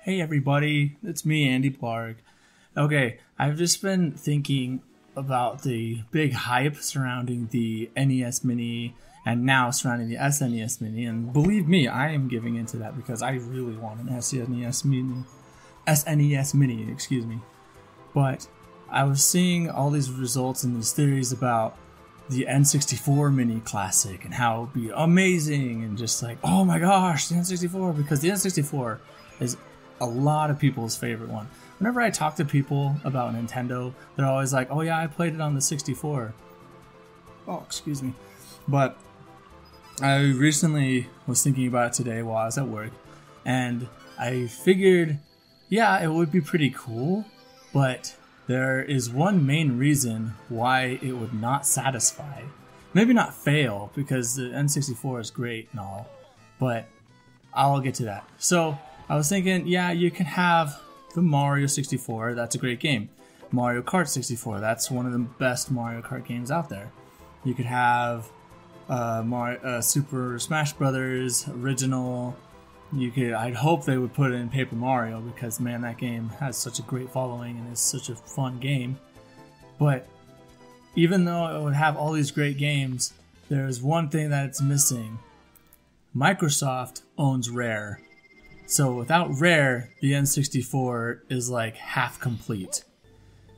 Hey everybody, it's me, Andy Clark. Okay, I've just been thinking about the big hype surrounding the NES Mini and now surrounding the SNES Mini, and believe me, I am giving into that because I really want an SNES Mini, excuse me. But I was seeing all these results and these theories about the N64 Mini Classic and how it would be amazing and just like, oh my gosh, the N64, because the N64 is a lot of people's favorite one. Whenever I talk to people about Nintendo, they're always like, oh yeah, I played it on the 64. Oh, excuse me. But I recently was thinking about it today while I was at work, and I figured, yeah, it would be pretty cool, but there is one main reason why it would not satisfy. Maybe not fail, because the N64 is great and all, but I'll get to that. So I was thinking, yeah, you can have the Mario 64, that's a great game. Mario Kart 64, that's one of the best Mario Kart games out there. You could have Super Smash Brothers original. I'd hope they would put it in Paper Mario because, man, that game has such a great following and is such a fun game. But even though it would have all these great games, there's one thing that it's missing. Microsoft owns Rare. So without Rare, the N64 is like half complete.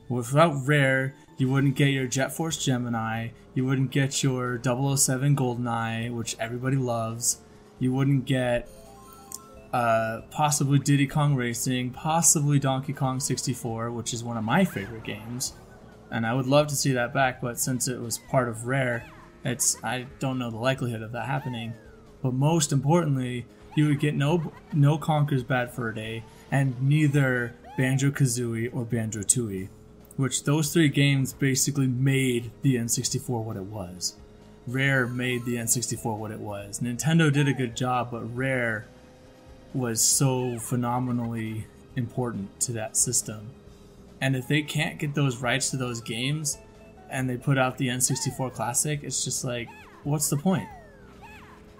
Without Rare, you wouldn't get your Jet Force Gemini, you wouldn't get your 007 GoldenEye, which everybody loves, you wouldn't get possibly Diddy Kong Racing, possibly Donkey Kong 64, which is one of my favorite games. And I would love to see that back, but since it was part of Rare, I don't know the likelihood of that happening. But most importantly, you would get no Conker's Bad Fur Day, and neither Banjo-Kazooie or Banjo-Tooie, which those three games basically made the N64 what it was. Rare made the N64 what it was. Nintendo did a good job, but Rare was so phenomenally important to that system. And if they can't get those rights to those games, and they put out the N64 Classic, it's just like, what's the point?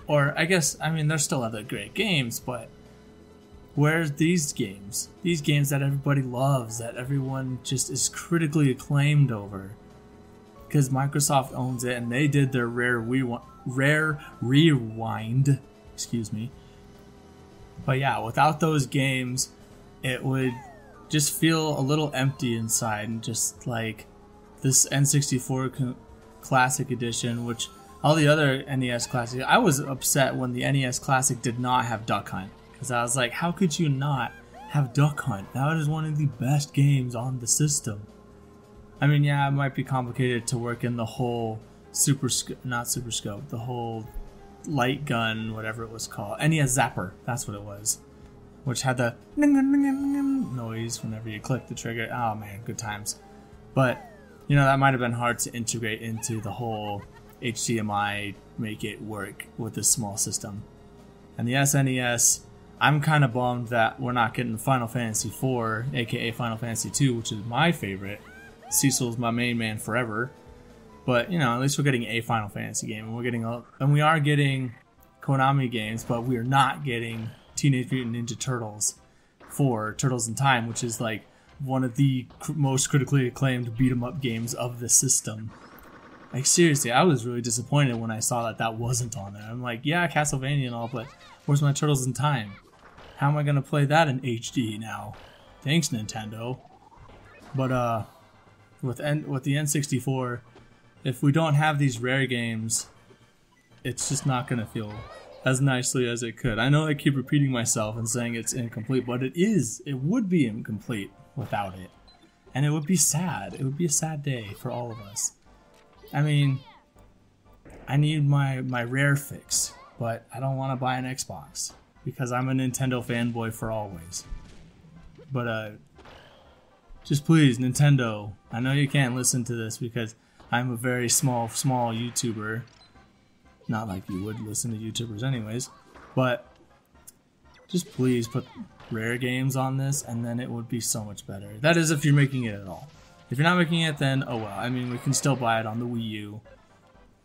Or, there's still other great games, but where's these games? These games that everybody loves, that everyone just is critically acclaimed over. Because Microsoft owns it, and they did their Rare Rewind, excuse me. But yeah, without those games, it would just feel a little empty inside, and just like this N64 Classic Edition, which all the other NES Classic, I was upset when the NES Classic did not have Duck Hunt, because I was like, how could you not have Duck Hunt? That is one of the best games on the system. I mean, yeah, it might be complicated to work in the whole the whole light gun, whatever it was called, NES Zapper, that's what it was, which had the noise whenever you click the trigger. Oh man, good times. But, that might have been hard to integrate into the whole HDMI, make it work with this small system. And the SNES, I'm kind of bummed that we're not getting Final Fantasy IV, aka Final Fantasy II, which is my favorite. Cecil's my main man forever. But, at least we're getting a Final Fantasy game, and we are getting Konami games, but we are not getting Teenage Mutant Ninja Turtles for Turtles in Time, which is like one of the most critically acclaimed beat-em-up games of the system. Like, seriously, I was really disappointed when I saw that wasn't on there. I'm like, yeah, Castlevania and all, but where's my Turtles in Time? How am I going to play that in HD now? Thanks, Nintendo. But, with the N64, if we don't have these Rare games, it's just not going to feel as nicely as it could. I know I keep repeating myself and saying it's incomplete, but it is. It would be incomplete without it. And it would be sad. It would be a sad day for all of us. I mean, I need my Rare fix, but I don't want to buy an Xbox because I'm a Nintendo fanboy for always. But just please, Nintendo, I know you can't listen to this because I'm a very small YouTuber. Not like you would listen to YouTubers anyways, but just please put Rare games on this, and then it would be so much better. That is if you're making it at all. If you're not making it, then oh well. I mean, we can still buy it on the Wii U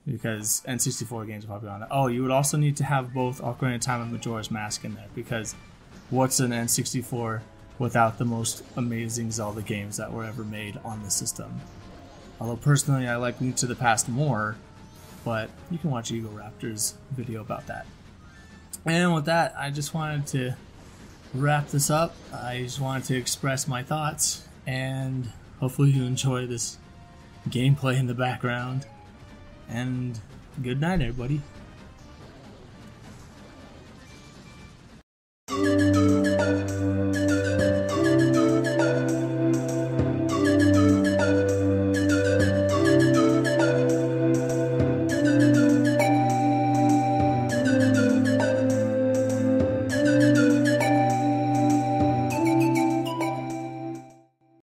because N64 games are probably on it. Oh, you would also need to have both Ocarina of Time and Majora's Mask in there because what's an N64 without the most amazing Zelda games that were ever made on the system. Although personally I like Link to the Past more, but you can watch Eagle Raptor's video about that. And with that, I just wanted to wrap this up. I just wanted to express my thoughts, and hopefully you enjoy this gameplay in the background. And good night, everybody.